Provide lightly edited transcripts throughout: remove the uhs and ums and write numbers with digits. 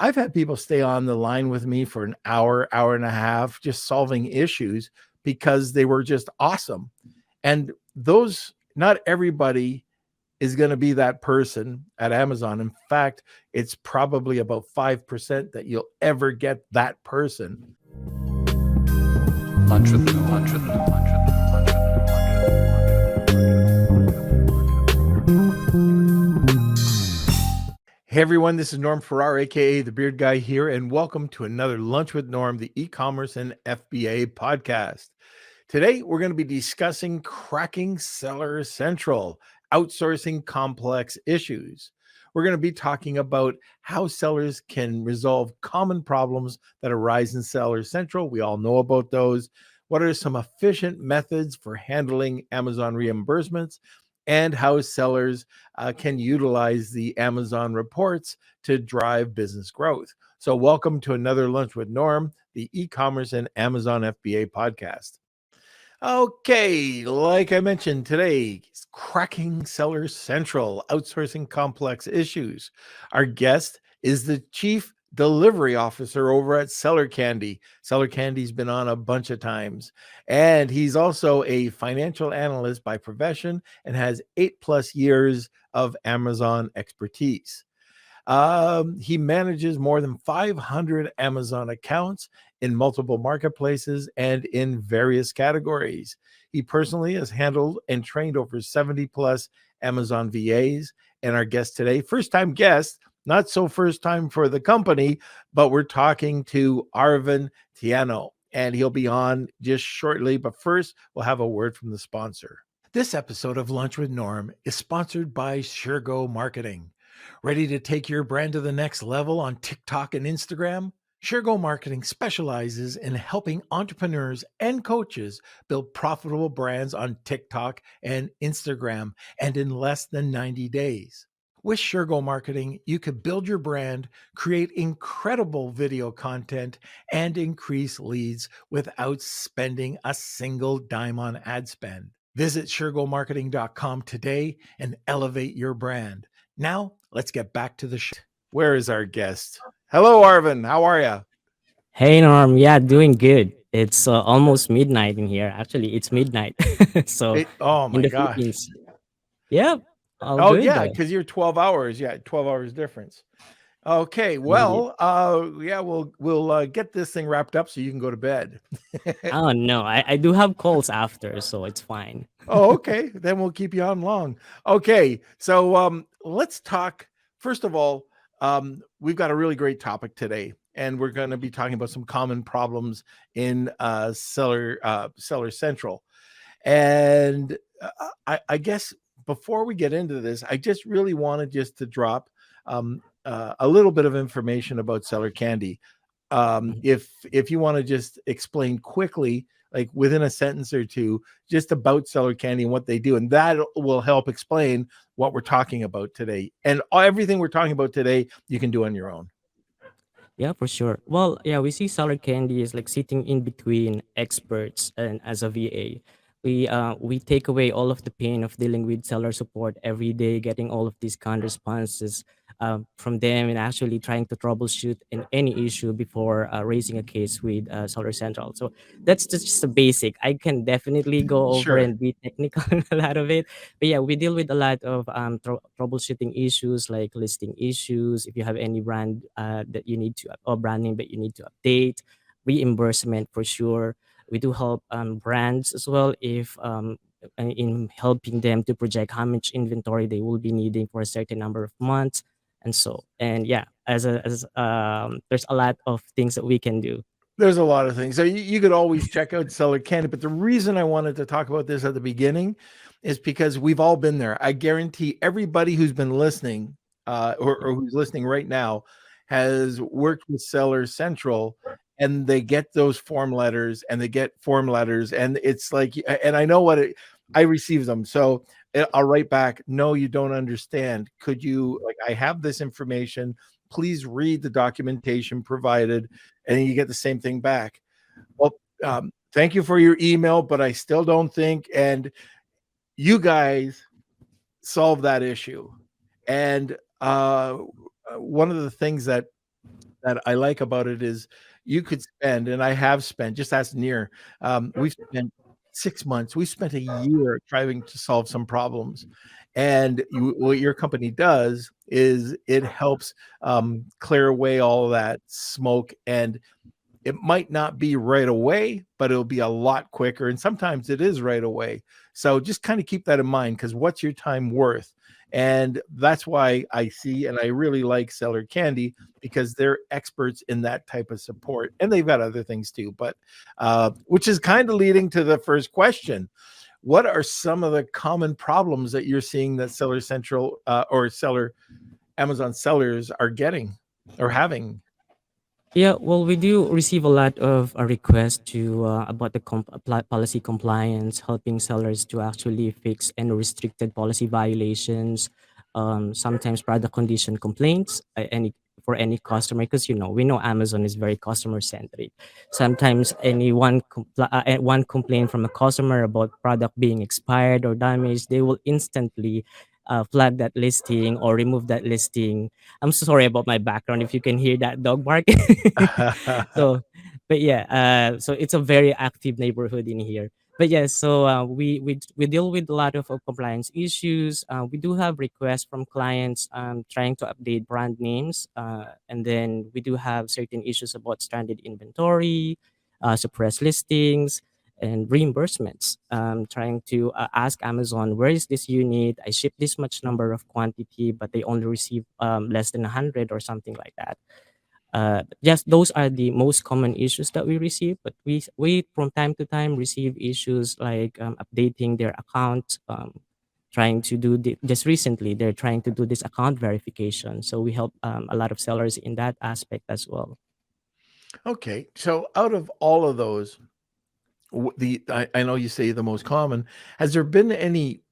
I've had people stay on the line with me for an hour, hour and a half, just solving issues because they were just awesome. And not everybody is going to be that person at Amazon. In fact, it's probably about 5% that you'll ever get that person. Lunch with Norm. Lunch with Norm. Lunch with Norm. Lunch with Norm. Hey everyone, this is Norm Farrar, aka the Beard Guy here, and welcome to another Lunch with Norm, the e-commerce and FBA podcast. Today, we're going to be discussing cracking Seller Central, outsourcing complex issues. We're going to be talking about how sellers can resolve common problems that arise in Seller Central. We all know about those. What are some efficient methods for handling Amazon reimbursements, and how sellers can utilize the Amazon reports to drive business growth. So welcome to another Lunch with Norm, the e-commerce and Amazon FBA podcast. Okay, like I mentioned today, it's cracking Seller Central, outsourcing complex issues. Our guest is the Chief Delivery Officer over at Seller Candy. Seller Candy's been on a bunch of times, and he's also a financial analyst by profession and has 8+ years of Amazon expertise. He manages more than 500 Amazon accounts in multiple marketplaces and in various categories. He personally has handled and trained over 70+ Amazon VAs. And our guest today, first-time guest, not so first time for the company, but we're talking to Arvin Teano, and he'll be on just shortly. But first, we'll have a word from the sponsor. This episode of Lunch with Norm is sponsored by SureGo Marketing. Ready to take your brand to the next level on TikTok and Instagram? SureGo Marketing specializes in helping entrepreneurs and coaches build profitable brands on TikTok and Instagram, and in less than 90 days. With SureGo Marketing, you could build your brand, create incredible video content, and increase leads without spending a single dime on ad spend. Visit SureGoMarketing.com today and elevate your brand. Now, let's get back to the show. Where is our guest? Hello, Arvin. How are you? Hey Norm, yeah, doing good. It's almost midnight in here. Actually, it's midnight. So Oh in my the gosh. Philippines, yeah, all Oh good yeah, though. because you're 12 hours. Yeah, 12 hours difference. Okay, Indeed. well, yeah, we'll get this thing wrapped up so you can go to bed. Oh no, I do have calls after, so it's fine. Oh, okay. Then we'll keep you on long. Okay, so let's talk. First of all, we've got a really great topic today, and we're going to be talking about some common problems in Seller Central. And I guess before we get into this, I just really wanted just to drop a little bit of information about Seller Candy. Mhm. If you want to just explain quickly, like within a sentence or two, just about Seller Candy and what they do, and that will help explain what we're talking about today. And everything we're talking about today, you can do on your own. Yeah, for sure. Well, yeah, we see Solar Candy is like sitting in between experts and as a VA. We take away all of the pain of dealing with seller support every day, getting all of these canned responses from them, and actually trying to troubleshoot in any issue before raising a case with Solar Central. So that's just a basic. I can definitely go over Sure. and be technical in a lot of it, but yeah, we deal with a lot of troubleshooting issues like listing issues. If you have any brand that you need to, or brand name that you need to update, reimbursement for sure. We do help brands as well if in helping them to project how much inventory they will be needing for a certain number of months, and yeah, there's a lot of things that we can do. There's a lot of things. So you could always check out Seller Candy. But the reason I wanted to talk about this at the beginning is because we've all been there. I guarantee everybody who's been listening or who's listening right now has worked with Seller Central, and they get those form letters and it's like, and I know I receive them. So I'll write back, no, you don't understand. Could you, like, I have this information. Please read the documentation provided, and you get the same thing back. Well, thank you for your email, but I still don't think, and you guys solve that issue. And one of the things that that I like about it is you could spend, and I have spent, just ask Near, we've spent 6 months, we spent a year trying to solve some problems, and what your company does is it helps, clear away all of that smoke, and it might not be right away, but it'll be a lot quicker. And sometimes it is right away. So just kind of keep that in mind because what's your time worth? And that's why I see and I really like Seller Candy because they're experts in that type of support. And they've got other things too, but which is kind of leading to the first question. What are some of the common problems that you're seeing that Seller Central or Seller Amazon sellers are getting or having? Yeah, well, we do receive a lot of requests to about the policy compliance, helping sellers to actually fix any restricted policy violations, sometimes product condition complaints, any for any customer, because we know Amazon is very customer centric. Sometimes one complaint from a customer about product being expired or damaged, they will instantly flag that listing or remove that listing. I'm so sorry about my background if you can hear that dog bark. So, but yeah, so it's a very active neighborhood in here. But yeah, so we deal with a lot of compliance issues. We do have requests from clients trying to update brand names, and then we do have certain issues about stranded inventory, suppressed listings, and reimbursements. Trying to ask Amazon, where is this unit? I ship this much number of quantity, but they only receive less than 100 or something like that. Just those are the most common issues that we receive, but we from time to time receive issues like updating their account, trying to do just recently they're trying to do this account verification, so we help a lot of sellers in that aspect as well. Okay, so out of all of those, I know you say the most common. Has there been any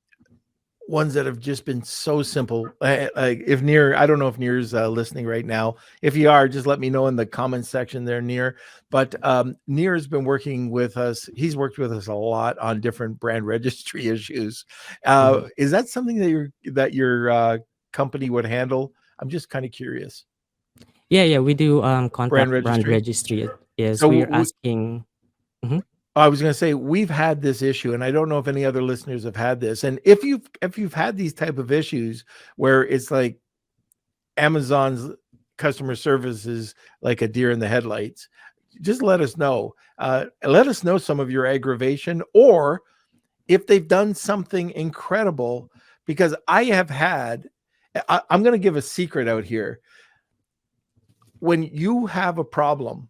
ones that have just been so simple? Like if Near, I don't know if Near's listening right now. If you are, just let me know in the comments section there, Near. But Near has been working with us. He's worked with us a lot on different brand registry issues. Mhm. Is that something that your company would handle? I'm just kind of curious. Yeah, we do Brand contact brand registry. registry. Yes, So we are asking. Mhm. I was going to say we've had this issue, and I don't know if any other listeners have had this. And if you've had these type of issues where it's like Amazon's customer service is like a deer in the headlights, just let us know. Let us know some of your aggravation, or if they've done something incredible. Because I have had, I'm going to give a secret out here. When you have a problem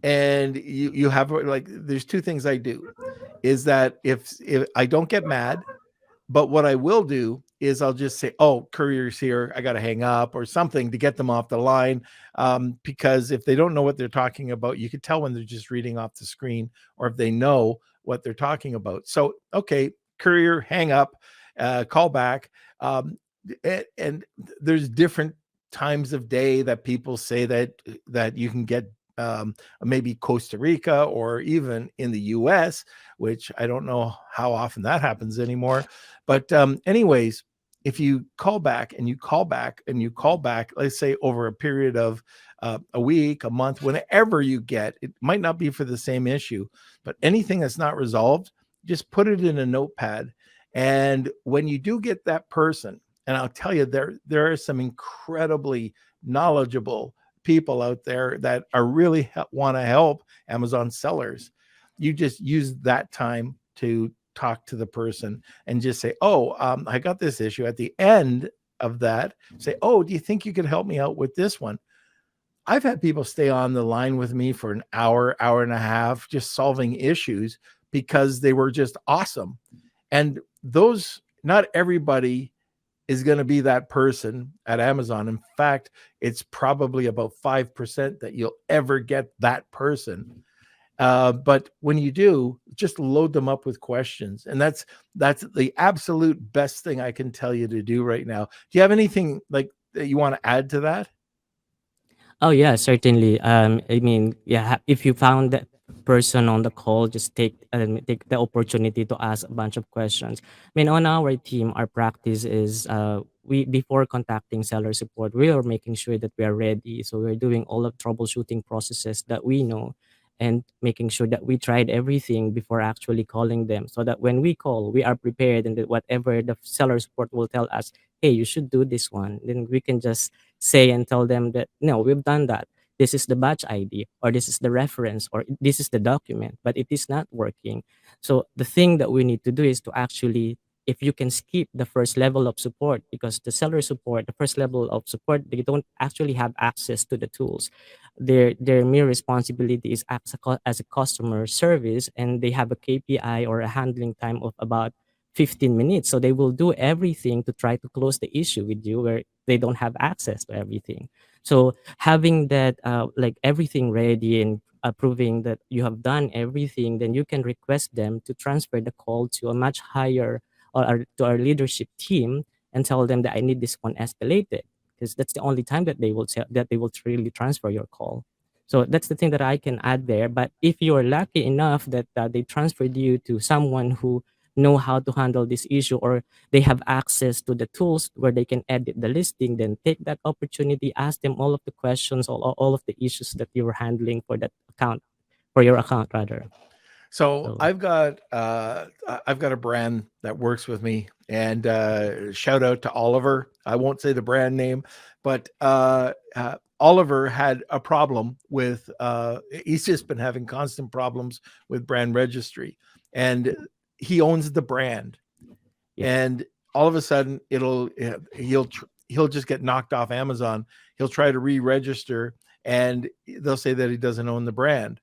and you have like, there's two things I do is that if I don't get mad, but what I will do is I'll just say, "Oh, courier's here. I got to hang up," or something to get them off the line. Because if they don't know what they're talking about, you could tell when they're just reading off the screen, or if they know what they're talking about. So, okay, courier, hang up, call back. And there's different times of day that people say that you can get maybe Costa Rica or even in the US, which I don't know how often that happens anymore. But anyways, if you call back and you call back and you call back, let's say over a period of a week, a month, whenever you get, it might not be for the same issue, but anything that's not resolved, just put it in a notepad. And when you do get that person, and I'll tell you, there are some incredibly knowledgeable people out there that are really want to help Amazon sellers. You just use that time to talk to the person and just say, "Oh, I got this issue." At the end of that, say, "Oh, do you think you could help me out with this one?" I've had people stay on the line with me for an hour, hour and a half, just solving issues because they were just awesome. And those, not everybody is going to be that person at Amazon. In fact, it's probably about 5% that you'll ever get that person. But when you do, just load them up with questions. And that's the absolute best thing I can tell you to do right now. Do you have anything like that you want to add to that? Oh yeah, certainly. I mean, yeah, if you found that person on the call just take the opportunity to ask a bunch of questions. I mean, on our team, our practice is we before contacting seller support, we are making sure that we are ready. So we're doing all of troubleshooting processes that we know and making sure that we tried everything before actually calling them so that when we call, we are prepared and that whatever the seller support will tell us, hey, you should do this one. Then we can just say and tell them that no, we've done that, this is the batch ID, or this is the reference, or this is the document, but it is not working. So the thing that we need to do is to actually, if you can skip the first level of support, because the seller support, the first level of support, they don't actually have access to the tools. Their mere responsibility is as a customer service, and they have a KPI or a handling time of about 15 minutes. So they will do everything to try to close the issue with you where they don't have access to everything. So having that like everything ready and proving that you have done everything, then you can request them to transfer the call to a much higher to our leadership team and tell them that I need this one escalated, because that's the only time that they will really transfer your call. So that's the thing that I can add there. But if you're lucky enough that they transferred you to someone who know how to handle this issue, or they have access to the tools where they can edit the listing, then take that opportunity, ask them all of the questions, all of the issues that you were handling for that account, for your account rather. So So I've got a brand that works with me, and shout out to Oliver. I won't say the brand name, but Oliver had a problem with. He's just been having constant problems with brand registry, and he owns the brand, yeah. and all of a sudden he'll just get knocked off Amazon. He'll try to re-register, and they'll say that he doesn't own the brand,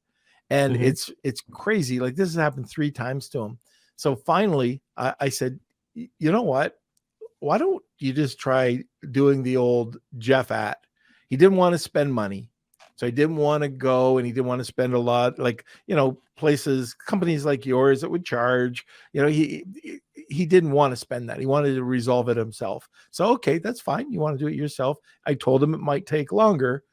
and Mm-hmm. it's crazy. Like, this has happened 3 times to him. So finally I said, you know what, why don't you just try doing the old Jeff at? He didn't want to spend money. So he didn't want to go, and he didn't want to spend a lot, like, places, companies like yours that would charge. He didn't want to spend that. He wanted to resolve it himself. So, okay, that's fine. You want to do it yourself. I told him it might take longer,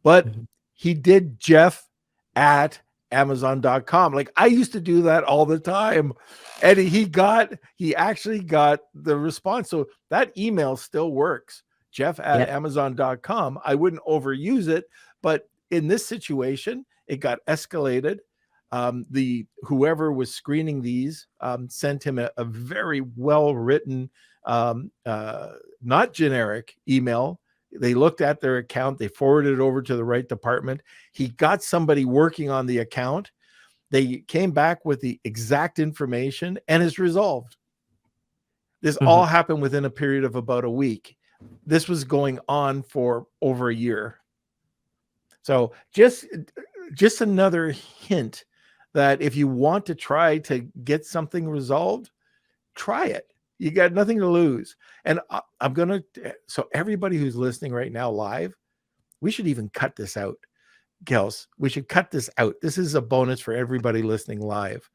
but Mm-hmm. he did Jeff at Amazon.com. Like, I used to do that all the time. And he actually got the response. So that email still works. Jeff at Yeah. Amazon.com. I wouldn't overuse it, but in this situation, it got escalated. The whoever was screening these sent him a very well written, not generic email. They looked at their account, they forwarded it over to the right department. He got somebody working on the account. They came back with the exact information, and it's resolved. This Mm-hmm. all happened within a period of about a week. This was going on for over a year. So just another hint that if you want to try to get something resolved, try it. You got nothing to lose. And I'm going to, so everybody who's listening right now live, we should even cut this out. Kels, we should cut this out. This is a bonus for everybody listening live.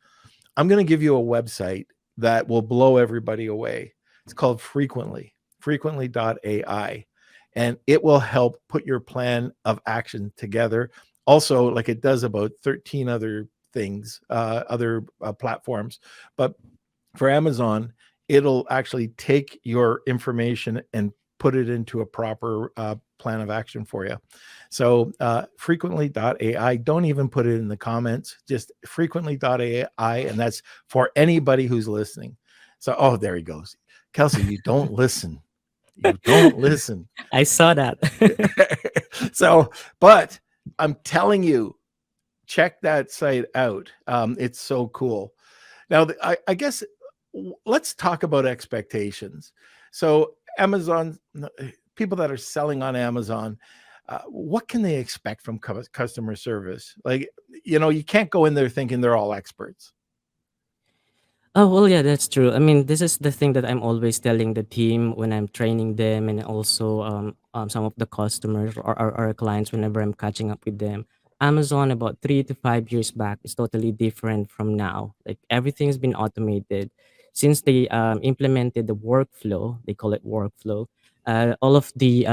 I'm going to give you a website that will blow everybody away. It's called frequently.ai, and it will help put your plan of action together. Also, like it does about 13 other things, other platforms. But for Amazon, it'll actually take your information and put it into a proper plan of action for you. So frequently.ai, don't even put it in the comments, just frequently.ai, and that's for anybody who's listening. So, oh, there he goes. Kelsey, you don't listen. You don't listen. I saw that. So, but I'm telling you, check that site out. It's so cool. Now, I guess let's talk about expectations. So, Amazon, people that are selling on Amazon, what can they expect from customer service? Like, you can't go in there thinking they're all experts. Oh, well, yeah, that's true. I mean, this is the thing that I'm always telling the team when I'm training them, and also some of the customers or our clients whenever I'm catching up with them. Amazon about 3 to 5 years back is totally different from now. Like everything's been automated since they implemented the workflow. They call it workflow. all of the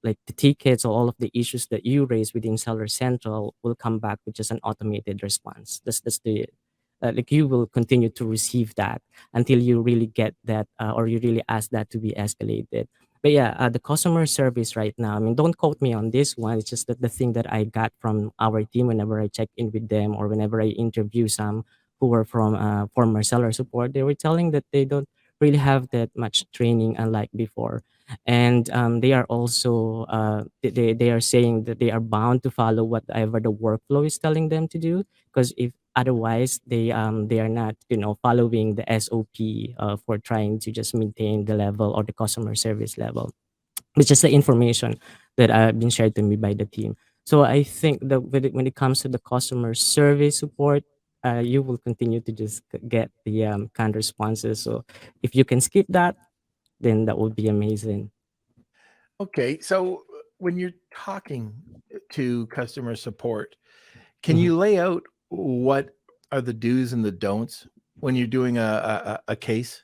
like the tickets or all of the issues that you raise within Seller Central will come back with just an automated response. That's the like you will continue to receive that until you really get that or you really ask that to be escalated. But yeah, the customer service right now, I mean, don't quote me on this one. It's just that the thing that I got from our team whenever I check in with them or whenever I interview some who were from former seller support, they were telling that they don't really have that much training unlike before. And they are also they are saying that they are bound to follow whatever the workflow is telling them to do, because if otherwise they are not, you know, following the SOP for trying to just maintain the level or the customer service level. It's just the information that been shared to me by the team. So I think that when it comes to the customer service support, you will continue to just get the canned responses. So if you can skip that, then that would be amazing. Okay, so when you're talking to customer support, can Mhm. you lay out what are the do's and the don'ts when you're doing a case?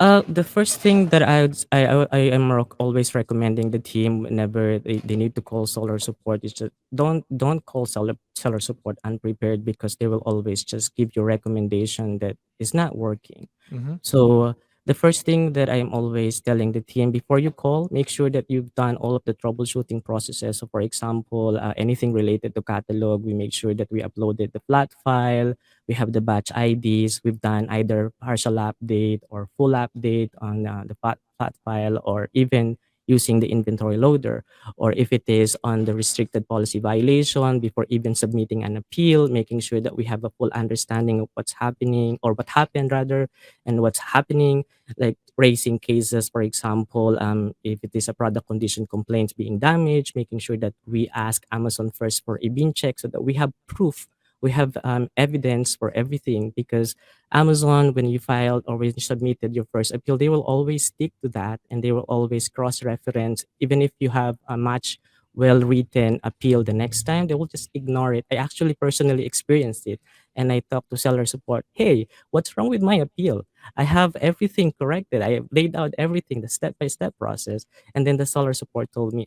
The first thing that I am always recommending the team whenever they need to call seller support is just don't call seller support unprepared, because they will always just give you a recommendation that is not working. Hmm. So the first thing that I am always telling the team before you call, make sure that you've done all of the troubleshooting processes. So for example, anything related to catalog, we make sure that we uploaded the flat file, we have the batch IDs, we've done either partial update or full update on the flat file, or even using the inventory loader, or if it is on the restricted policy violation, before even submitting an appeal, making sure that we have a full understanding of what's happening or what happened rather, and what's happening, like raising cases, for example, if it is a product condition complaints being damaged, making sure that we ask Amazon first for a bin check so that we have proof, we have evidence for everything. Because Amazon, when you filed or when you submitted your first appeal, they will always stick to that, and they will always cross-reference. Even if you have a much well-written appeal the next time, they will just ignore it. I actually personally experienced it, and I talked to seller support. Hey, what's wrong with my appeal? I have everything corrected. I have laid out everything, the step-by-step process. And then the seller support told me,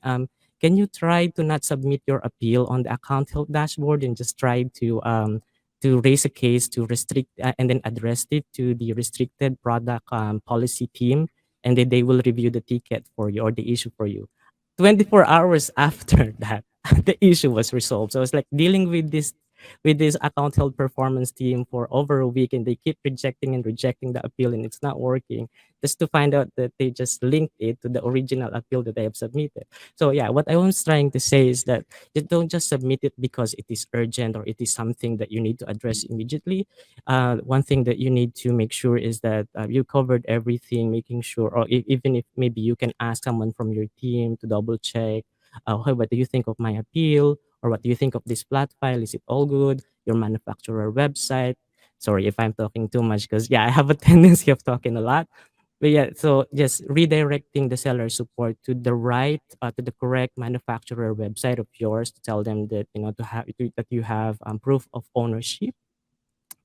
can you try to not submit your appeal on the account help dashboard and just try to raise a case to restrict and then address it to the restricted product policy team, and then they will review the ticket for you or the issue for you. 24 hours after that, the issue was resolved. So it's like dealing with this account held performance team for over a week, and they keep rejecting and rejecting the appeal, and it's not working, just to find out that they just linked it to the original appeal that they have submitted. So yeah, what I was trying to say is that you don't just submit it because it is urgent or it is something that you need to address immediately. One thing that you need to make sure is that you covered everything, making sure, or even if maybe you can ask someone from your team to double check, hey, what do you think of my appeal? Or what do you think of this flat file? Is it all good? Your manufacturer website. Sorry if I'm talking too much, because yeah, I have a tendency of talking a lot. But yeah, so just redirecting the seller support to the right, to the correct manufacturer website of yours, to tell them that, you know, that you have proof of ownership,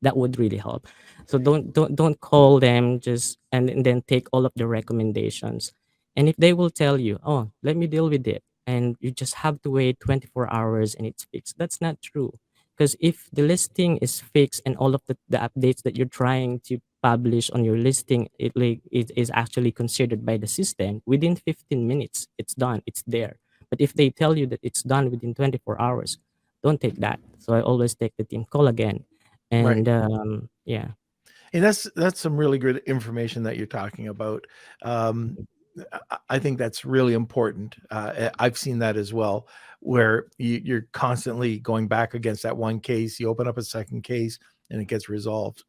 that would really help. So don't call them just and then take all of the recommendations. And if they will tell you, oh, let me deal with it, and you just have to wait 24 hours and it's fixed, that's not true. Because if the listing is fixed and all of the updates that you're trying to publish on your listing, it is actually considered by the system within 15 minutes, it's done, it's there. But if they tell you that it's done within 24 hours, don't take that. So I always take the team call again. Right. And yeah. And that's some really good information that you're talking about. Um, I think that's really important. I've seen that as well, where you're constantly going back against that one case. You open up a second case, and it gets resolved.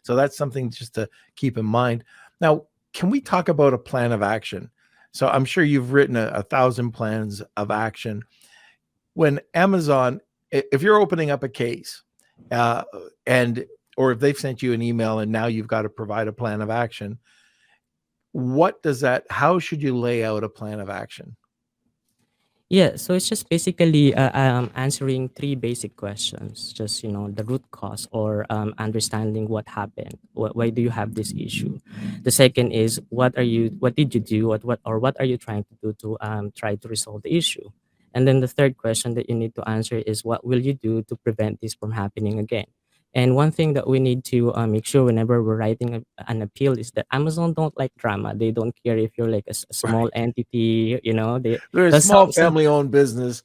So that's something just to keep in mind. Now, can we talk about a plan of action? So I'm sure you've written a thousand plans of action. When Amazon, if you're opening up a case, uh, and or if they've sent you an email and now you've got to provide a plan of action, what does that? How should you lay out a plan of action? Yeah, so it's just basically answering three basic questions. Just the root cause or understanding what happened. Why do you have this issue? The second is what did you do? What are you trying to do to try to resolve the issue? And then the third question that you need to answer is what will you do to prevent this from happening again? And one thing that we need to make sure whenever we're writing an appeal is that Amazon don't like drama. They don't care if you're like a small Right. entity. They're a Because small family-owned business.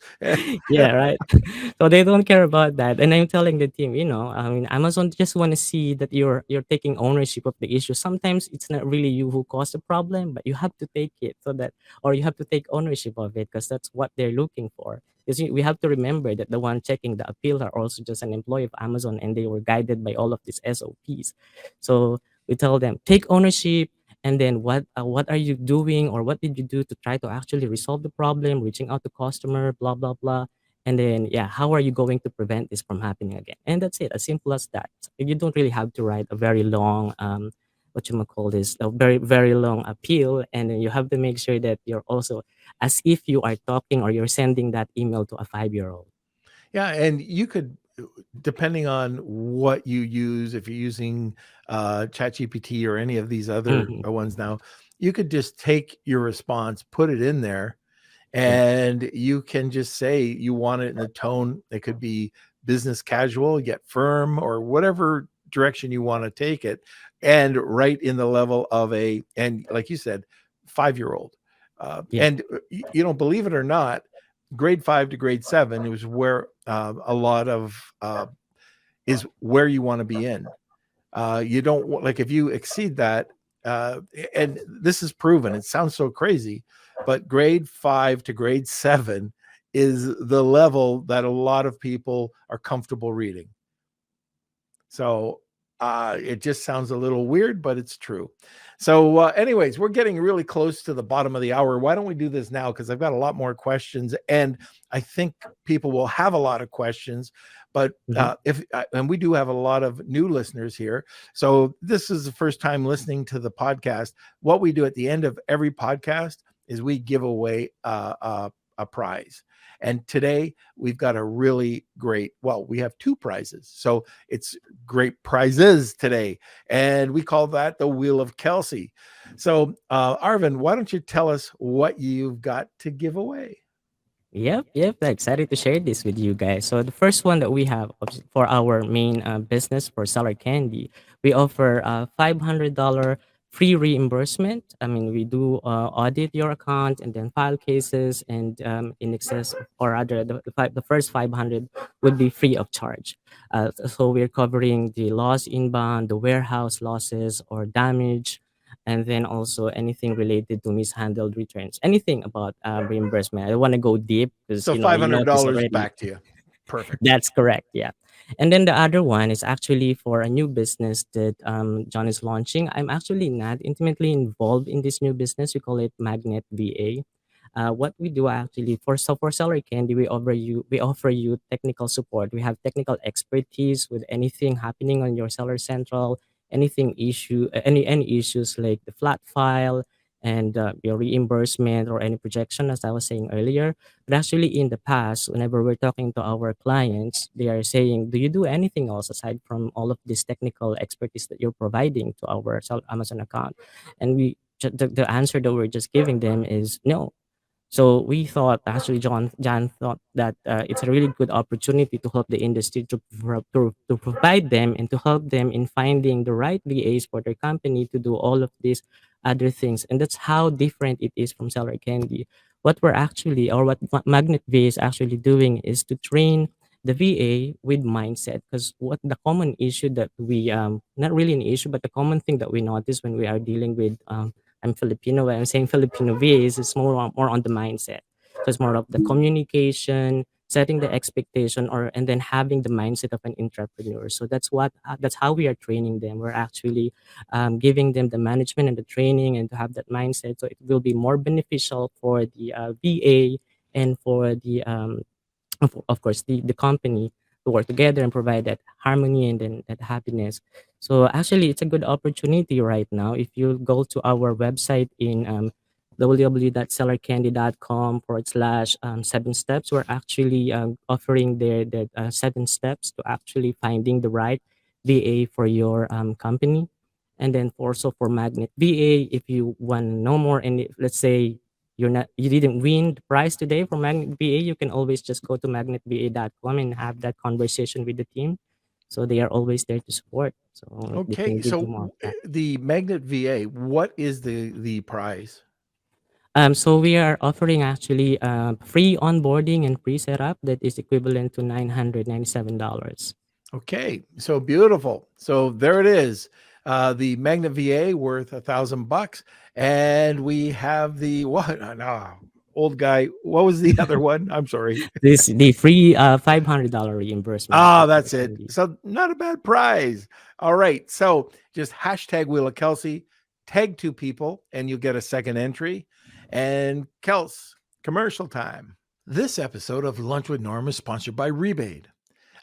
yeah, right. So they don't care about that. And I'm telling the team, I mean, Amazon just want to see that you're taking ownership of the issue. Sometimes it's not really you who caused the problem, but you have to take it so that, or you have to take ownership of it because that's what they're looking for. Because we have to remember that the one checking the appeal are also just an employee of Amazon, and they were guided by all of these SOPs. So we tell them take ownership, and then what are you doing, or what did you do to try to actually resolve the problem, reaching out to customer, blah blah blah. And then, yeah, how are you going to prevent this from happening again? And that's it, as simple as that. You don't really have to write a very long what you might call this, a very very long appeal. And then you have to make sure that you're also as if you are talking or you're sending that email to a 5-year old. Yeah, and you could, depending on what you use, if you're using ChatGPT or any of these other Hmm. ones now, you could just take your response, put it in there, Yeah. and you can just say you want it in the tone. It could be business casual, yet firm, or whatever direction you want to take it, and right in the level of and like you said, 5-year-old. Yeah. And believe it or not, grade 5 to grade 7 is where a lot of is where you want to be in. You don't like if you exceed that, uh, and this is proven. It sounds so crazy, but grade 5 to grade 7 is the level that a lot of people are comfortable reading. So it just sounds a little weird, but it's true. So, anyways, we're getting really close to the bottom of the hour. Why don't we do this now? Because I've got a lot more questions, and I think people will have a lot of questions. But Hmm. if and we do have a lot of new listeners here, so this is the first time listening to the podcast. What we do at the end of every podcast is we give away a prize. And today we've got a really great, well, we have two prizes. So it's great prizes today. And we call that the Wheel of Kelsey. So, Arvin, why don't you tell us what you've got to give away? Yep, yep. Excited to share this with you guys. So the first one that we have for our main business for Seller Candy, we offer a $500 free reimbursement. I mean, we do audit your account and then file cases, and in excess, or rather, the first 500 would be free of charge. So we're covering the loss inbound, the warehouse losses or damage, and then also anything related to mishandled returns, anything about reimbursement. I don't want to go deep because So you know this $500 already. back to you. Perfect. That's correct, yeah. And then the other one is actually for a new business that John is launching. I'm actually not intimately involved in this new business. We call it Magnet VA. What we do actually for Seller Candy, we offer you technical support. We have technical expertise with anything happening on your Seller Central, any issues like the flat file and your reimbursement or any projection, as I was saying earlier. But actually, in the past, whenever we're talking to our clients, they are saying, "Do you do anything else aside from all of this technical expertise that you're providing to our Amazon account?" And the answer that we're just giving them is no. So we thought, actually, John thought that it's a really good opportunity to help the industry to provide them and to help them in finding the right VAs for their company to do all of these other things. And that's how different it is from Seller Candy. What we're actually, or what Magnet VA is actually doing is to train the VA with mindset. Because what the common issue that we, not really an issue, but the common thing that we notice when we are dealing with I'm Filipino. When I'm saying Filipino VAs, it's more on the mindset. So it's more of the communication, setting the expectation, or and then having the mindset of an entrepreneur. So that's how we are training them. We're actually giving them the management and the training, and to have that mindset. So it will be more beneficial for the VA and for the of course the company to work together and provide that harmony and then that happiness. So actually it's a good opportunity right now. If you go to our website in www.sellercandy.com/seven steps. We're actually offering their 7 steps to actually finding the right VA for your company. And then also for Magnet VA, if you want to know more, and let's say you didn't win the prize today for Magnet VA, you can always just go to magnetva.com and have that conversation with the team. So they are always there to support. So they Okay, can give so you more. Yeah. the Magnet VA, what is the prize? So we are offering actually free onboarding and free setup that is equivalent to $997. Okay, so beautiful. So there it is. The Magnet VA worth $1,000, and we have the what? No, old guy. What was the other one? I'm sorry. This the free $500 reimbursement for Ah, seller that's it. candy. So not a bad prize. All right. So just hashtag Wheel of Kelsey, tag 2 people, and you'll get a second entry. And Kels, commercial time. This episode of Lunch with Norm is sponsored by Rebate.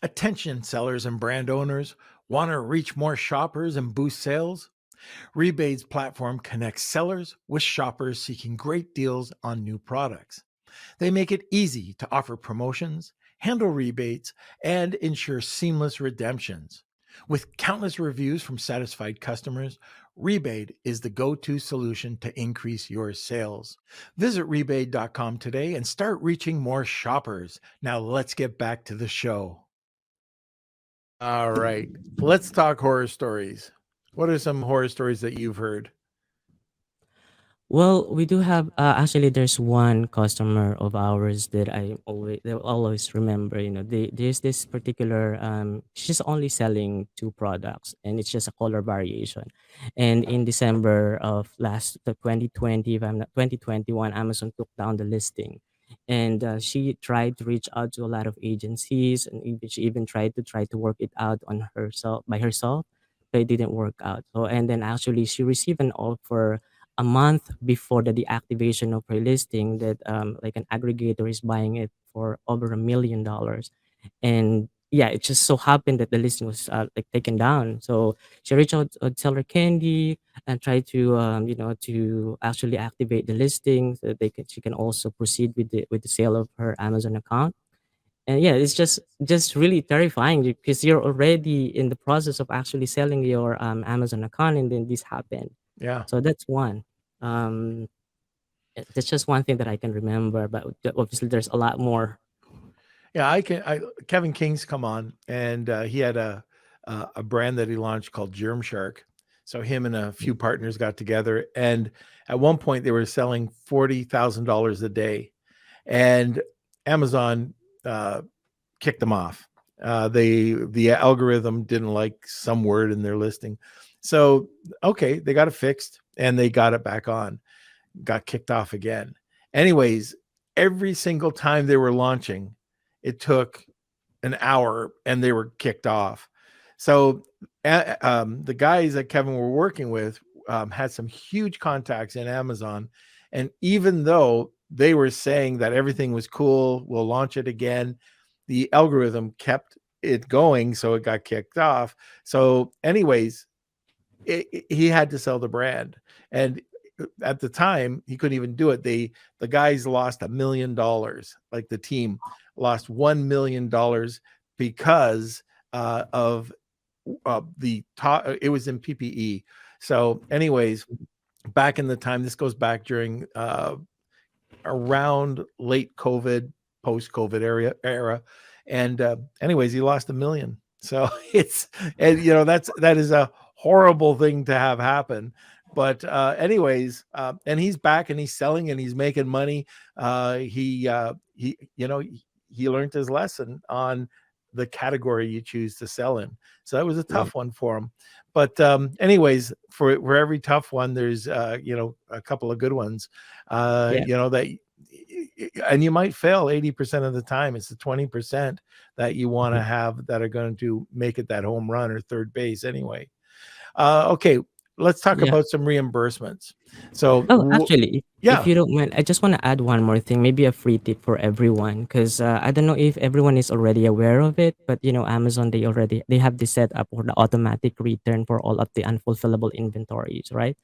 Attention sellers and brand owners, want to reach more shoppers and boost sales? Rebate's platform connects sellers with shoppers seeking great deals on new products. They make it easy to offer promotions, handle rebates, and ensure seamless redemptions. With countless reviews from satisfied customers, Rebate is the go to solution to increase your sales. Visit rebate.com today and start reaching more shoppers. Now, let's get back to the show. All right, let's talk horror stories. What are some horror stories that you've heard? Well, we do have actually. There's one customer of ours that I always remember. There's this particular. She's only selling 2 products, and it's just a color variation. And in December of last the 2020, if I'm not 2021, Amazon took down the listing, and she tried to reach out to a lot of agencies, and she even tried to work it out on herself by herself, but it didn't work out. So, and then actually she received an offer a month before the deactivation of her listing that like an aggregator is buying it for over $1 million. And yeah, it just so happened that the listing was like taken down. So she reached out to Seller Candy and tried to to actually activate the listing so that she can also proceed with the sale of her Amazon account. And yeah, it's just really terrifying because you're already in the process of actually selling your Amazon account, and then this happened. Yeah. So that's one. Um, that's just one thing that I can remember, but obviously there's a lot more. Yeah, Kevin King's come on, and he had a brand that he launched called Germ Shark. So him and a few partners got together, and at one point they were selling $40,000 a day, and Amazon kicked them off. The algorithm didn't like some word in their listing, so okay, they got it fixed and they got it back on. Got kicked off again. Anyways, every single time they were launching, it took an hour and they were kicked off. So the guys that Kevin were working with had some huge contacts in Amazon. And even though they were saying that everything was cool, we'll launch it again, the algorithm kept it going. So it got kicked off. So, anyways, he had to sell the brand. And at the time, he couldn't even do it. The guys lost $1 million. Like the team lost $1 million because of the it was in PPE. So, anyways, back in the time, this goes back during around late COVID, post COVID era, and anyways, he lost $1 million. So and that is a horrible thing to have happen. But anyways, and he's back and he's selling and he's making money. He learned his lesson on the category you choose to sell in. So that was a tough one for him. But anyways, for every tough one, there's a couple of good ones. Yeah. That and you might fail 80% of the time. It's the 20% that you want to have that are going to make it that home run or third base anyway. Okay, let's talk Yeah. about some reimbursements. So, Oh, actually, if yeah, you don't mind, I just want to add one more thing, maybe a free tip for everyone, because I don't know if everyone is already aware of it, but Amazon they have this set up for the automatic return for all of the unfulfillable inventories, right?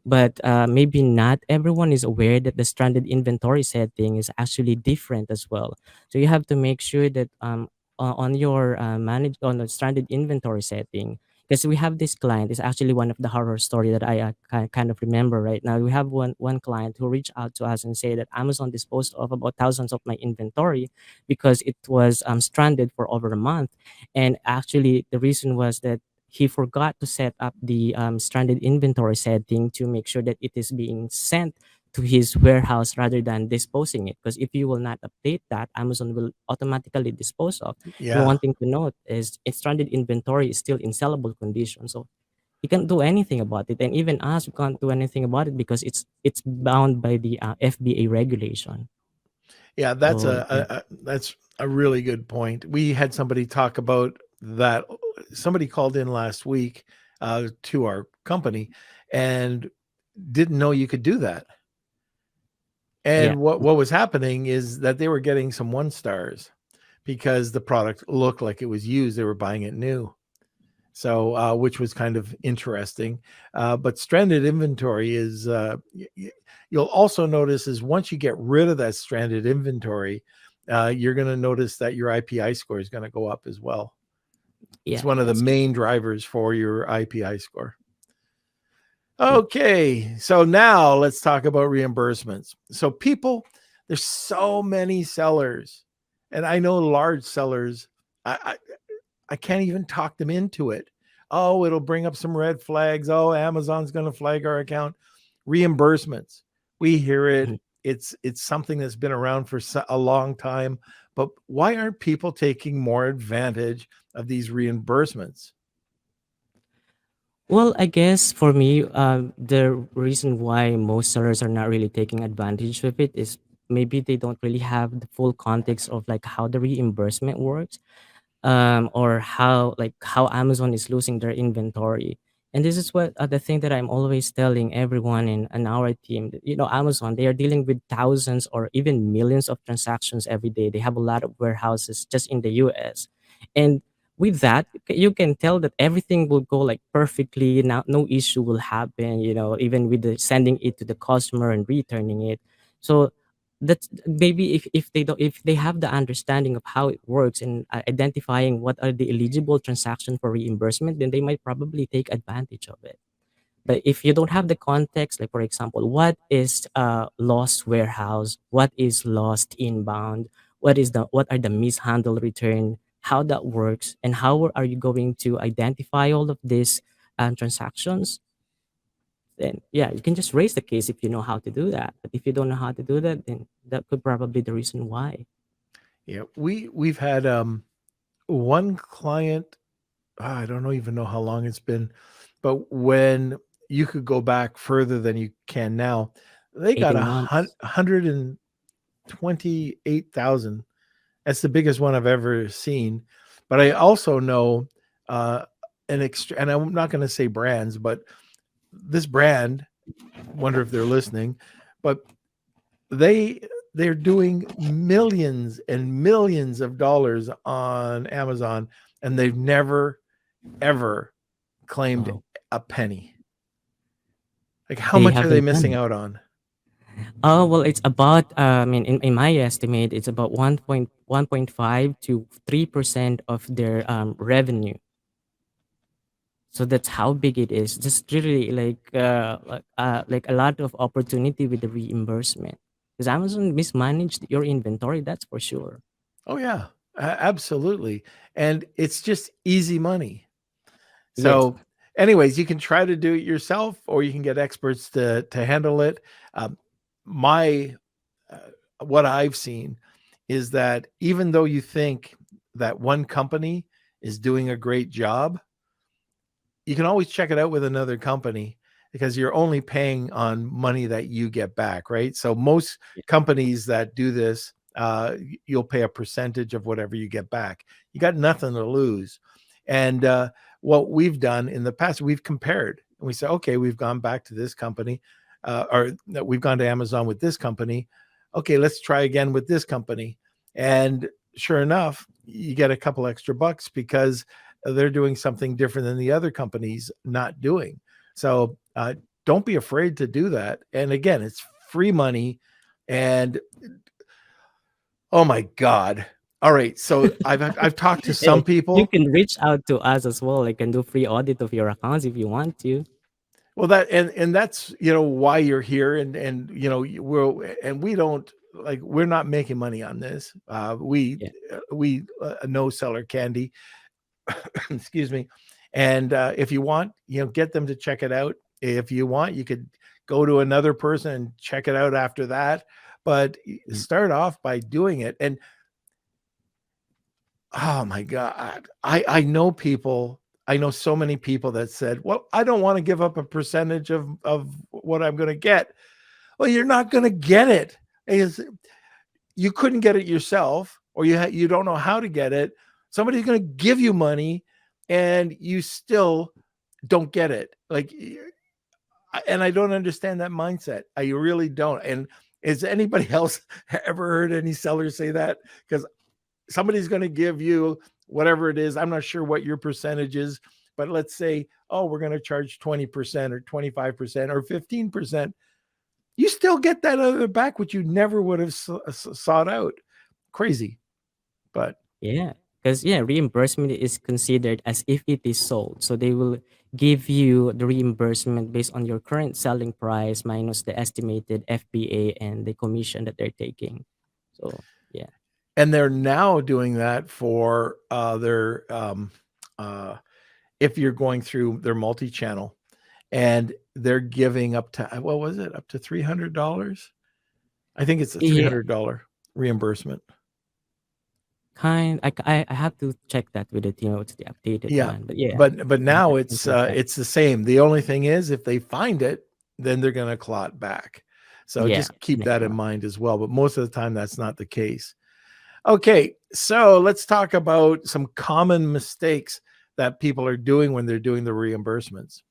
But maybe not everyone is aware that the stranded inventory setting is actually different as well. So you have to make sure that on your manage on the stranded inventory setting, because we have this client. It's actually one of the horror story that I kind of remember right now. We have one client who reached out to us and say that Amazon disposed of about thousands of my inventory because it was stranded for over a month, and actually the reason was that he forgot to set up the stranded inventory setting to make sure that it is being sent to his warehouse rather than disposing it. Because if you will not update that, Amazon will automatically dispose of. And yeah. one thing to note is stranded inventory is still in sellable condition. So you can't do anything about it. And even us, we can't do anything about it because it's bound by the FBA regulation. Yeah, So yeah, that's a really good point. We had somebody talk about that. Somebody called in last week to our company and didn't know you could do that. yeah, And what was happening is that they were getting some one stars because the product looked like it was used. They were buying it new. So, which was kind of interesting. But stranded inventory is, you'll also notice is once you get rid of that stranded inventory, you're going to notice that your IPI score is going to go up as well. It's yeah, one of the that's true. main drivers for your IPI score. Okay, so now let's talk about reimbursements. So, people, there's so many sellers, and I know large sellers. I, I can't even talk them into it. Oh, it'll bring up some red flags. Oh, Amazon's going to flag our account. Reimbursements. We hear it. Mhm. It's something that's been around for a long time. But why aren't people taking more advantage of these reimbursements? Well, I guess for me, the reason why most sellers are not really taking advantage of it is maybe they don't really have the full context of like how the reimbursement works, or how Amazon is losing their inventory. And this is what the thing that I'm always telling everyone in our team. That, Amazon, they are dealing with thousands or even millions of transactions every day. They have a lot of warehouses just in the US, and with that, you can tell that everything will go like perfectly. Now, no issue will happen. Even with the sending it to the customer and returning it. So that's maybe if they have the understanding of how it works and identifying what are the eligible transactions for reimbursement, then they might probably take advantage of it. But if you don't have the context, like for example, what is lost warehouse, what is lost inbound, what are the mishandled return, how that works, and how are you going to identify all of these transactions, then yeah, you can just raise the case if you know how to do that. But if you don't know how to do that, then that could probably be the reason why. Yeah, we've had one client. I don't know even know how long it's been, but when you could go back further than you can now, they got 18 months. 128,000. That's the biggest one I've ever seen. But I also know uh, an extra, and I'm not going to say brands, but this brand, wonder if they're listening, but they they're doing millions and millions of dollars on Amazon, and they've never ever claimed Oh, a penny. Like, how they much are they haven't done missing it. out on? Oh, well, it's about, I mean, in my estimate, it's about 1.5 to 3% of their revenue. So that's how big it is. Just really like a lot of opportunity with the reimbursement. Because Amazon mismanaged your inventory, that's for sure. Oh yeah, absolutely. And it's just easy money. Yes. So, anyways, you can try to do it yourself, or you can get experts to handle it. Um, my what I've seen is that even though you think that one company is doing a great job, you can always check it out with another company because you're only paying on money that you get back, right? So most Yeah. companies that do this, you'll pay a percentage of whatever you get back. You got nothing to lose. And what we've done in the past, we've compared. and we say, okay, we've gone back to this company, or no, we've gone to Amazon with this company. Okay, let's try again with this company. And sure enough, you get a couple extra bucks because they're doing something different than the other companies not doing. So don't be afraid to do that. And again, it's free money. And oh my God. All right. So I've talked to some Hey, you people. can reach out to us as well. I can do free audit of your accounts if you want to. Well, that and that's why you're here, and we're and we don't like we're not making money on this. Yeah. We no seller candy, excuse me. And if you want, get them to check it out. If you want, you could go to another person and check it out after that. But Mm. start off by doing it. And oh my God, I know people. I know so many people that said, "Well, I don't want to give up a percentage of what I'm going to get." Well, you're not going to get it. Is you couldn't get it yourself, or you don't know how to get it. Somebody's going to give you money, and you still don't get it. Like, and I don't understand that mindset. I really don't. And has anybody else ever heard any sellers say that? Because somebody's going to give you whatever it is. I'm not sure what your percentage is, but let's say, oh, we're going to charge 20% or 25% or 15%. You still get that other back, which you never would have sought out. Crazy. But Yeah, because reimbursement is considered as if it is sold. So they will give you the reimbursement based on your current selling price minus the estimated FBA and the commission that they're taking. So yeah. and they're now doing that for their if you're going through their multi-channel, and they're giving up to what was it, up to $300? I think it's a Yeah, $300 reimbursement. I have to check that with the team. What's the updated Yeah, one? But yeah, but now something like that. it's the same. The only thing is, if they find it, then they're going to claw it back. So Yeah, just keep that in definitely. mind as well. But most of the time, that's not the case. Okay, so let's talk about some common mistakes that people are doing when they're doing the reimbursements.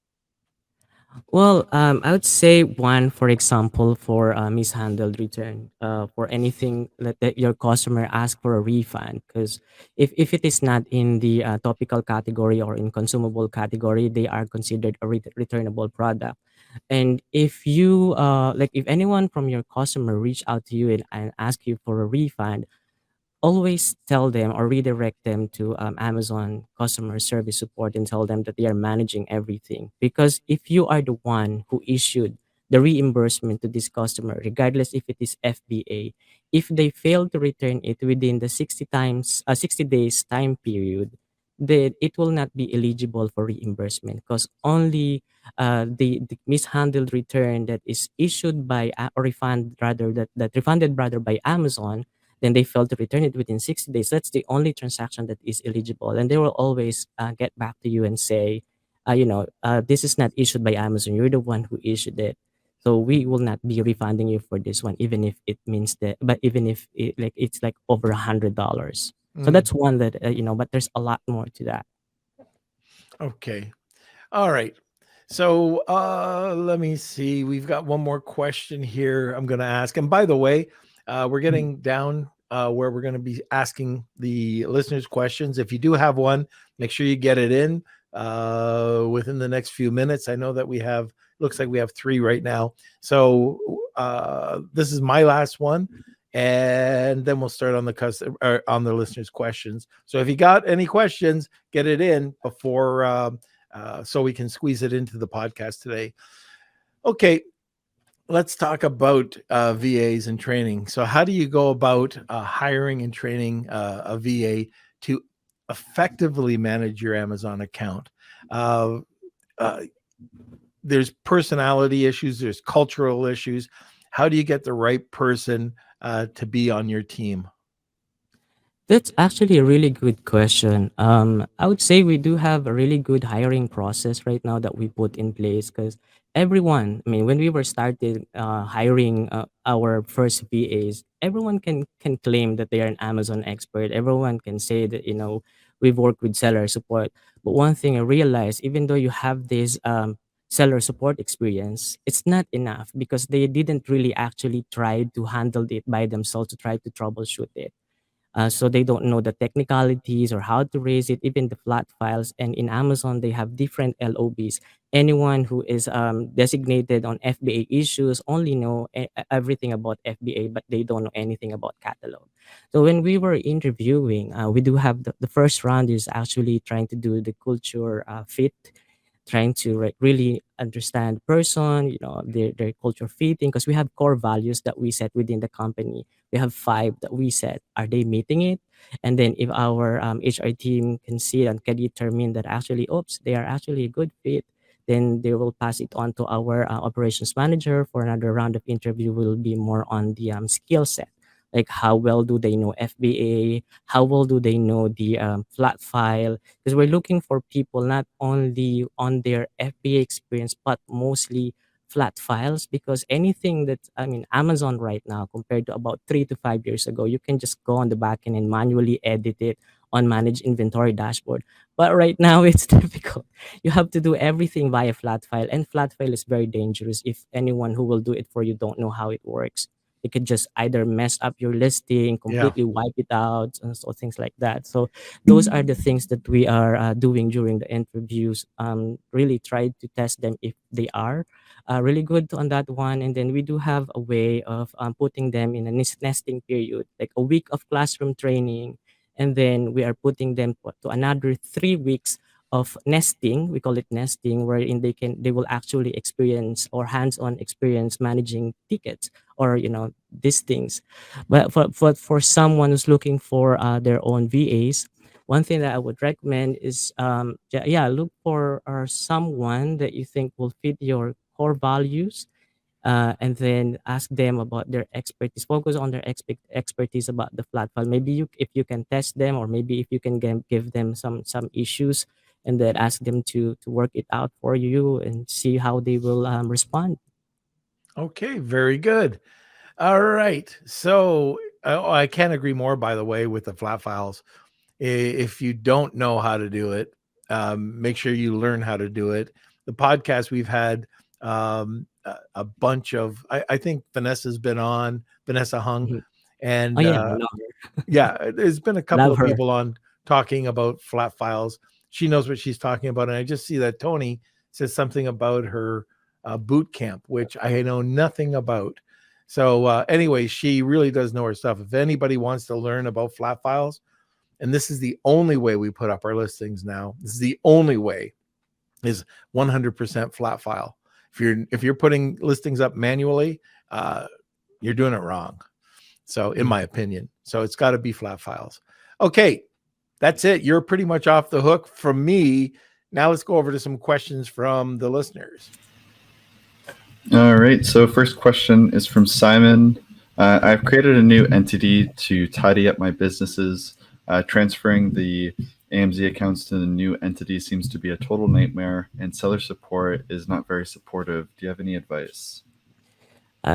Well, I would say one, for example, for mishandled return, for anything that your customer asks for a refund, because if it is not in the topical category or in consumable category, they are considered a returnable product. And if you like, if anyone from your customer reach out to you and ask you for a refund, always tell them or redirect them to Amazon customer service support and tell them that they are managing everything. Because if you are the one who issued the reimbursement to this customer, regardless if it is FBA, if they fail to return it within the 60 days time period, then it will not be eligible for reimbursement because only the mishandled return that is issued by or refund rather that refunded rather by Amazon, then they fail to return it within 60 days. That's the only transaction that is eligible. And they will always get back to you and say, this is not issued by Amazon. You're the one who issued it. So we will not be refunding you for this one, even if it means that, but even if it's like over $100. So Mm, that's one that, but there's a lot more to that. okay. All right. So let me see. We've got one more question here I'm going to ask. And by the way, we're Mhm. getting down where we're going to be asking the listeners questions. If you do have one, make sure you get it in within the next few minutes. I know that looks like we have 3 right now. So this is my last one. And then we'll start on on the listeners' questions. So if you got any questions, get it in before so we can squeeze it into the podcast today. Okay, let's talk about VAs and training. So, how do you go about hiring and training a VA to effectively manage your Amazon account? Uh, uh, there's personality issues, there's cultural issues. How do you get the right person to be on your team? That's actually a really good question. I would say we do have a really good hiring process right now that we put in place because everyone, I mean, when we were started hiring our first VAs, everyone can claim that they are an Amazon expert. Everyone can say that we've worked with seller support. But one thing I realized, even though you have this seller support experience, it's not enough because they didn't really actually try to handle it by themselves to try to troubleshoot it. So they don't know the technicalities or how to raise it, even the flat files. And in Amazon, they have different LOBs. Anyone who is designated on FBA issues only know everything about FBA, but they don't know anything about catalog. So when we were interviewing, we do have the first round is actually trying to do the culture fit, trying to really understand the person, their culture fitting, because we have core values that we set within the company. We have five that we set. Are they meeting it? And then if our HR team can see and can determine that actually, oops, they are actually a good fit, then they will pass it on to our operations manager for another round of interview. Will be more on the skill set, like how well do they know FBA, how well do they know the flat file, because we're looking for people not only on their FBA experience but mostly flat files, because anything that, I mean, Amazon right now compared to about 3 to 5 years ago, you can just go on the back end and manually edit it on manage inventory dashboard. But right now it's difficult. You have to do everything via flat file, and flat file is very dangerous if anyone who will do it for you don't know how it works. It could just either mess up your listing, Yeah. completely wipe it out, and so things like that. So those are the things that we are doing during the interviews. Really try to test them if they are really good on that one, and then we do have a way of putting them in a nesting period, like a week of classroom training, and then we are putting them to another 3 weeks of nesting. We call it nesting, wherein they will actually experience or hands-on experience managing tickets or these things. But for someone who's looking for their own VAs, one thing that I would recommend is yeah, look for someone that you think will fit your core values, and then ask them about their expertise. Focus on their expertise about the flat file. Maybe if you can test them, or maybe if you can give them some issues, and then ask them to work it out for you and see how they will respond. Okay, very good. All right. So I can't agree more, by the way, with the flat files. If you don't know how to do it, make sure you learn how to do it. The podcast we've had a bunch of, I think Vanessa's been on, Vanessa Hung, Mhm. Oh and yeah, I know her. yeah, there's been a couple Love of her. people on talking about flat files. She knows what she's talking about. And I just see that Tony says something about her boot camp, which I know nothing about. So, anyway, she really does know her stuff. If anybody wants to learn about flat files, and this is the only way we put up our listings now, this is the only way, is 100% flat file. If you're putting listings up manually, uh, you're doing it wrong. So, in Mhm. my opinion, so it's got to be flat files. Okay, that's it. You're pretty much off the hook from me. Now let's go over to some questions from the listeners. All right. So first question is from Simon. I've created a new entity to tidy up my businesses. Transferring the AMZ accounts to the new entity seems to be a total nightmare, and seller support is not very supportive. Do you have any advice?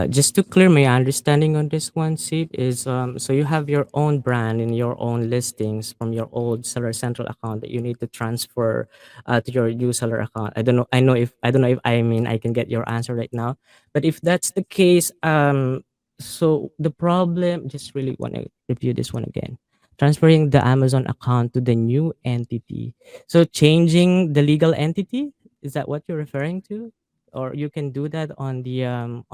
Just to clear my understanding on this one, Sid, is so you have your own brand and your own listings from your old Seller Central account that you need to transfer to your new seller account. I don't know. I don't know if I mean I can get your answer right now, but if that's the case, so the problem, just really want to review this one again. Transferring the Amazon account to the new entity. So changing the legal entity, is that what you're referring to? Or you can do that on the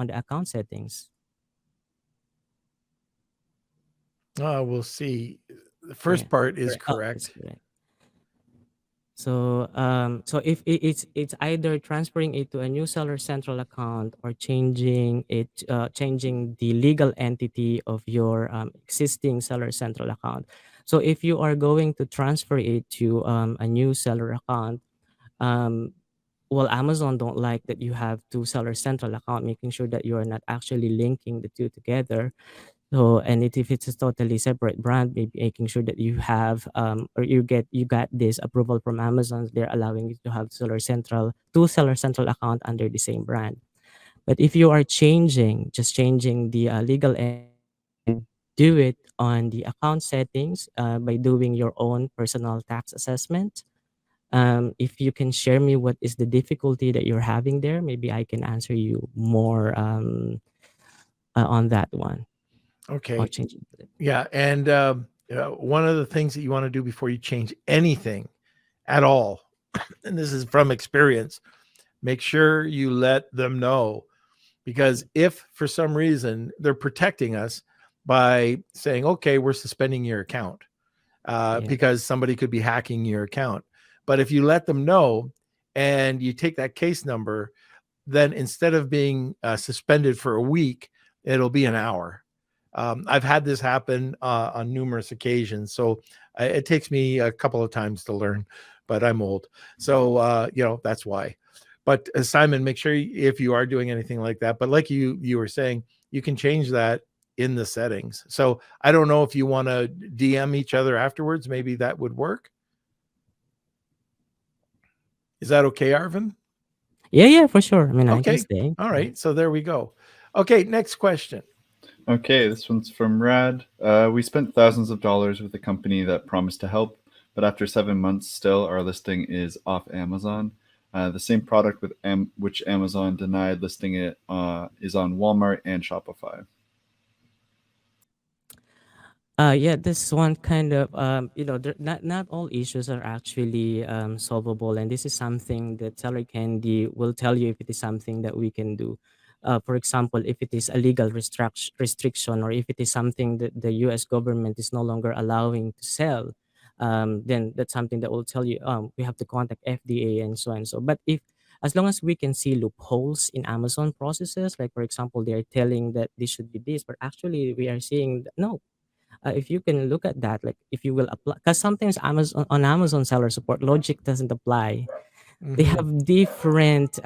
account settings. We'll see. The Yeah, first part is correct. Oh, that's correct. correct. So so if it's either transferring it to a new seller central account or changing the legal entity of your existing seller central account. So if you are going to transfer it to a new seller account, um well, Amazon don't like that you have two seller central account, making sure that you are not actually linking the two together. So, and if it's a totally separate brand, maybe making sure that you have or you got this approval from Amazon, they're allowing you to have two seller central account under the same brand. But if you are just changing the legal entity, you can do it on the account settings by doing your own personal tax assessment. If you can share me what is the difficulty that you're having there, maybe I can answer you more on that one or Okay. change it. Yeah. And one of the things that you want to do before you change anything at all, and this is from experience, make sure you let them know. Because if for some reason they're protecting us by saying, okay, we're suspending your account Yeah. because somebody could be hacking your account. But if you let them know and you take that case number, then instead of being suspended for a week, it'll be an hour. I've had this happen on numerous occasions. So it takes me a couple of times to learn, but I'm old. So, that's why. But Simon, make sure if you are doing anything like that, but like you were saying, you can change that in the settings. So I don't know if you want to DM each other afterwards. Maybe that would work. Is that okay, Arvin? Yeah, yeah, for sure. I mean, I can Okay. stay. All Yeah. right. So there we go. Okay. Next question. Okay, this one's from Rad. We spent thousands of dollars with a company that promised to help, but after 7 months, still our listing is off Amazon. The same product with which Amazon denied listing it is on Walmart and Shopify. Yeah, this one kind of not all issues are actually solvable, and this is something that seller candy will tell you if it is something that we can do. For example, if it is a legal restriction, or if it is something that the U.S. government is no longer allowing to sell, then that's something that will tell you we have to contact FDA and so and so. But if as long as we can see loopholes in Amazon processes, like for example, they are telling that this should be this, but actually we are seeing that, no, if you can look at that, like if you will apply, because sometimes Amazon on Amazon seller support logic doesn't apply. They Mhm. have different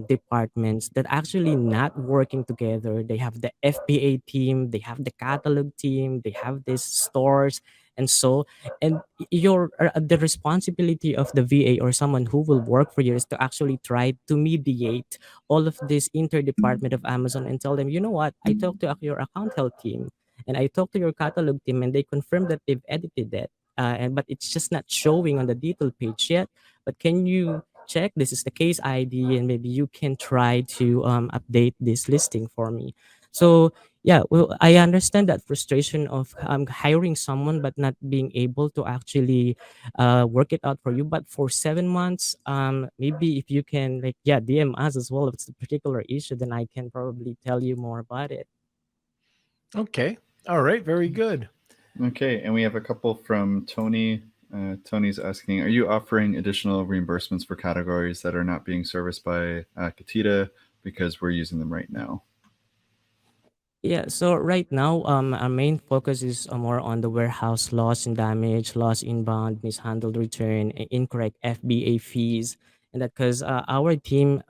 departments that actually not working together. They have the FBA team, they have the catalog team, they have these stores, and so and your the responsibility of the VA or someone who will work for you is to actually try to mediate all of this interdepartment of Amazon and tell them, you know what, I talked to your account health team and I talked to your catalog team and they confirmed that they've edited it. And but it's just not showing on the detail page yet. But can you check, this is the case ID, and maybe you can try to update this listing for me. So yeah, well, I understand that frustration of hiring someone but not being able to actually work it out for you. But for 7 months, maybe if you can, like, yeah, DM us as well if it's a particular issue, then I can probably tell you more about it. Okay. All right. Very good. Okay, and we have a couple from Tony. Tony's asking, are you offering additional reimbursements for categories that are not being serviced by Katita because we're using them right now? Yeah, so right now, our main focus is more on the warehouse loss and damage, loss inbound, mishandled return, incorrect FBA fees, and that because our team,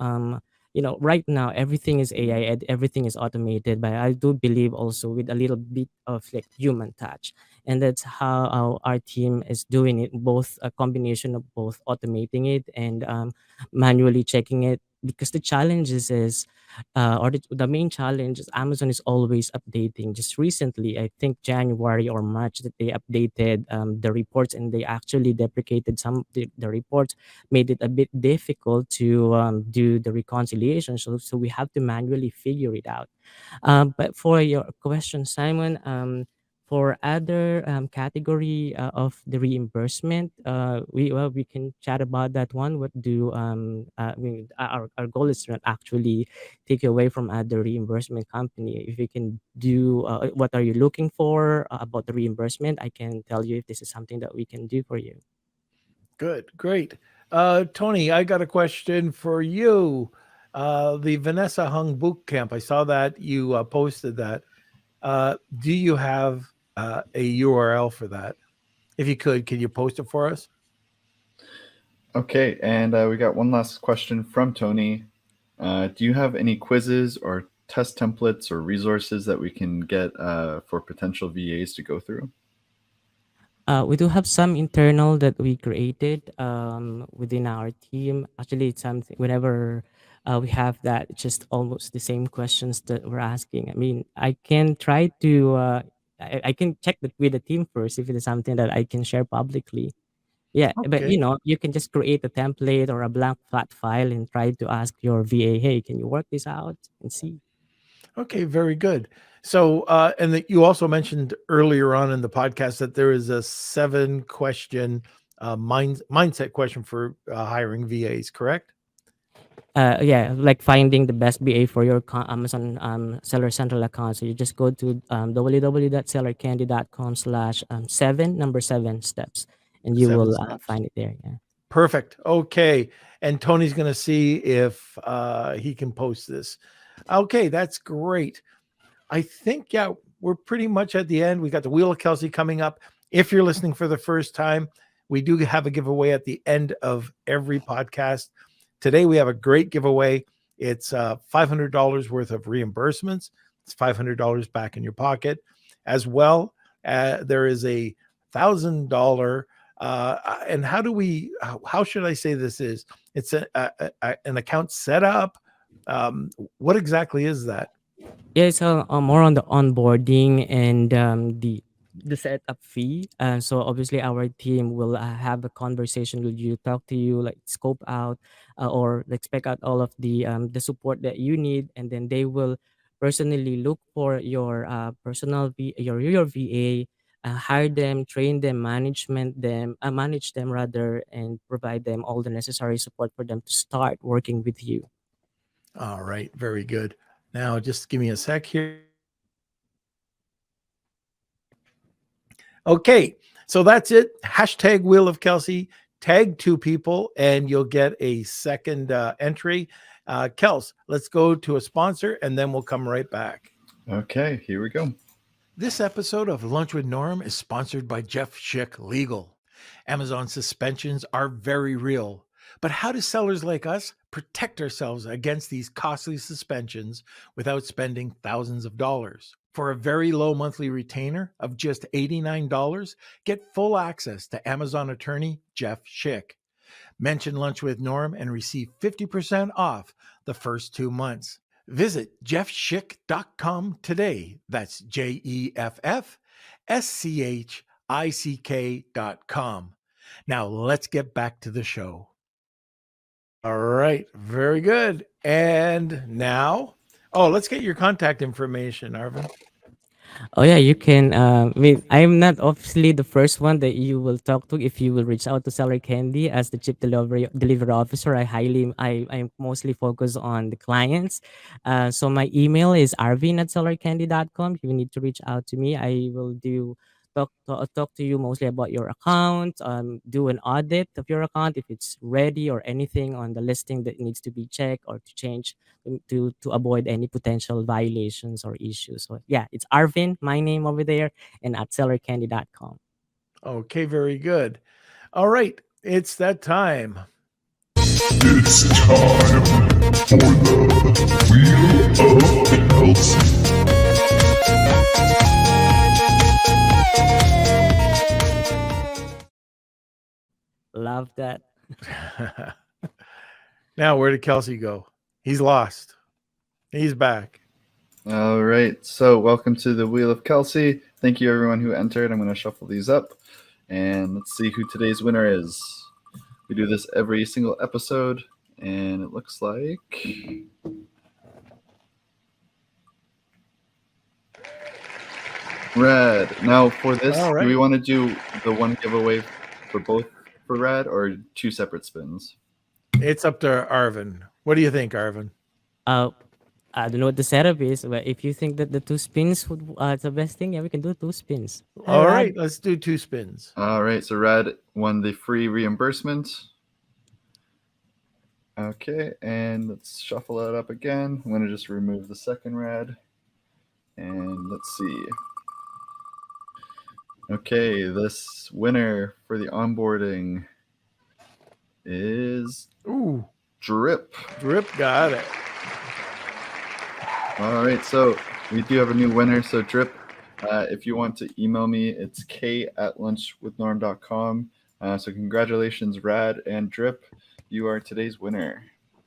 right now everything is AI and everything is automated, but I do believe also with a little bit of like human touch, and that's how our team is doing it, both a combination of both automating it and manually checking it. Because the challenge is or the main challenge is Amazon is always updating. Just recently, I think January or March, that they updated the reports and they actually deprecated some of the reports, made it a bit difficult to do the reconciliation. So we have to manually figure it out. But for your question, Simon, for other category of the reimbursement, we can chat about that one. What do I mean, our goal is to not actually take you away from other reimbursement company. If you can do what are you looking for about the reimbursement, I can tell you if this is something that we can do for you. Good. Great. Tony, I got a question for you. The Vanessa Hung boot camp. I saw that you posted that. Do you have a URL for that? If you could, can you post it for us? Okay, and we got one last question from Tony. Do you have any quizzes or test templates or resources that we can get for potential VAs to go through? We do have some internal that we created within our team. Actually, it's something whenever we have that, it's just almost the same questions that we're asking. I mean, I can try to, I can check that with the team first if it is something that I can share publicly. Yeah, but Okay. you can just create a template or a blank flat file and try to ask your VA, hey, can you work this out and see? Okay, very good. So, and that you also mentioned earlier on in the podcast that there is a 7 question mindset question for hiring VAs, correct? Yeah, like finding the best BA for your Amazon Seller Central account. So you just go to www.sellercandy.com/7 steps, and you Seven will steps. find it there. Yeah. Perfect. Okay. And Tony's going to see if he can post this. Okay, that's great. I think, yeah, we're pretty much at the end. We got the Wheel of Kelsey coming up. If you're listening for the first time, we do have a giveaway at the end of every podcast. Today, we have a great giveaway. It's $500 worth of reimbursements. It's $500 back in your pocket. As well, there is a $1,000. And how should I say this is? It's an account setup. What exactly is that? Yeah, so more on the onboarding and the setup fee. So obviously our team will have a conversation with you, talk to you, like scope out or like spec out all of the support that you need, and then they will personally look for your your VA, hire them, train them, manage them rather, and provide them all the necessary support for them to start working with you. All right, very good. Now, just give me a sec here. Okay, so that's it. Hashtag Wheel of Kelsey. Tag 2 people, and you'll get a second entry. Kels, let's go to a sponsor, and then we'll come right back. Okay, here we go. This episode of Lunch with Norm is sponsored by Jeff Schick Legal. Amazon suspensions are very real, but how do sellers like us protect ourselves against these costly suspensions without spending thousands of dollars? For a very low monthly retainer of just $89, get full access to Amazon attorney Jeff Schick. Mention Lunch with Norm and receive 50% off the first 2 months. Visit jeffschick.com today. That's JEFFSCHICK.com. Now let's get back to the show. All right, very good. And now, let's get your contact information, Arvin. Oh yeah, you can. I'm not obviously the first one that you will talk to if you will reach out to Seller Candy as the chief delivery officer. I'm mostly focused on the clients. So my email is arvin@sellercandy.com. If you need to reach out to me, I will talk to you mostly about your account. Do an audit of your account if it's ready or anything on the listing that needs to be checked or to change to avoid any potential violations or issues. So yeah, it's Arvin, my name over there, and at sellercandy.com. Okay, very good. All right, it's that time. It's time for the Wheel of Kelsey. Love that. Now, where did Kelsey go? He's lost. He's back. All right, so welcome to the Wheel of Kelsey. Thank you, everyone who entered. I'm going to shuffle these up, and let's see who today's winner is. We do this every single episode, and it looks like Rad. Now, for this, All right. do we want to do the one giveaway for both for Rad or 2 separate spins? It's up to Arvin. What do you think, Arvin? I don't know what the setup is, but if you think that the 2 spins would the best thing, yeah, we can do 2 spins. Hi, All Rad. right, let's do 2 spins. All right, so Rad won the free reimbursement. Okay, and let's shuffle it up again. I'm going to just remove the second Rad. And let's see. Okay, this winner for the onboarding is Ooh, Drip. Drip got it. All right, so we do have a new winner. So Drip, if you want to email me, it's k@lunchwithnorm.com. So congratulations, Rad and Drip. You are today's winner.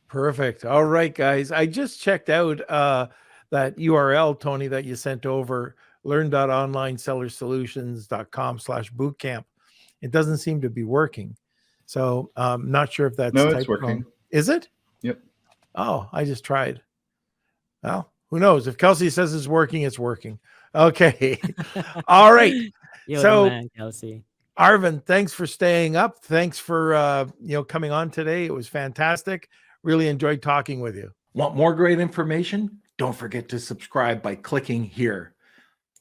Perfect. All right, guys. I just checked out that URL, Tony, that you sent over, learn.onlinesellersolutions.com/bootcamp. It doesn't seem to be working. So not sure if that's No, it's typed working. wrong. Is it? Yep. Oh, I just tried. Well, who knows? If Kelsey says it's working, it's working. Okay. All right. You're So- the man, Kelsey. Arvin, thanks for staying up. Thanks for coming on today. It was fantastic. Really enjoyed talking with you. Want more great information? Don't forget to subscribe by clicking here.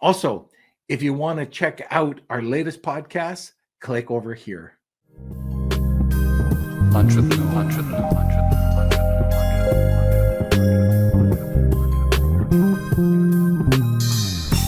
Also, if you want to check out our latest podcasts, click over here. Lunch with the